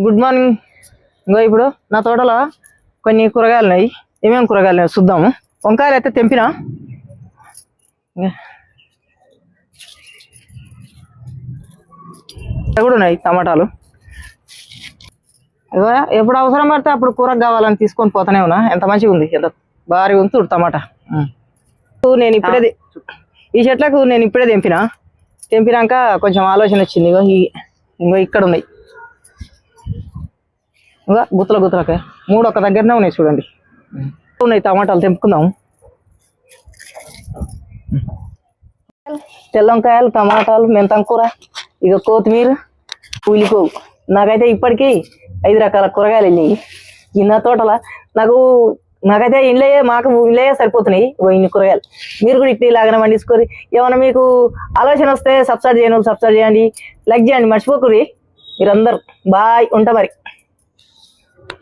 Good morning. ఇంకో ఇప్పుడు నా తోటలో కొన్ని కూరగాయలు ఉన్నాయి. ఏమేమి కూరగాయలు ఉన్నాయి చూద్దాము. వంకాయలు అయితే తెంపినా, కూడా ఉన్నాయి. టమాటాలు ఎప్పుడు అవసరం పడితే అప్పుడు కూరకు కావాలని తీసుకొని పోతానే ఉన్నా. ఎంత మంచిగా ఉంది, ఎంత భారీ ఉంది టమాటా. నేను ఇప్పుడే ఈ చెట్లకు నేను ఇప్పుడే తెంపినాక కొంచెం ఆలోచన వచ్చింది. ఇంకో ఇక్కడ ఉన్నాయి, ఇంకా గుత్తలకే 3 ఒక దగ్గరనే ఉన్నాయి. చూడండి ఉన్నాయి టమాటాలు. తెంపుకుందాం. తెల్ల వంకాయలు, టమాటాలు, మెంతం కూర, ఇక కొత్తిమీర, ఉల్లిపోవు. నాకైతే ఇప్పటికీ 5 రకాల కూరగాయలు వెళ్ళినాయి ఈ నా తోటల. నాకైతే మాకు ఇళ్ళే సరిపోతున్నాయి ఇన్ని కూరగాయలు. మీరు కూడా ఇట్లా ఇలాగనే పండించుకోరి. ఏమైనా మీకు ఆలోచన వస్తే సబ్స్క్రైబ్ చేయండి, లైక్ చేయండి, మర్చిపోకురి. మీరందరూ బాయ్. ఉంటా మరి.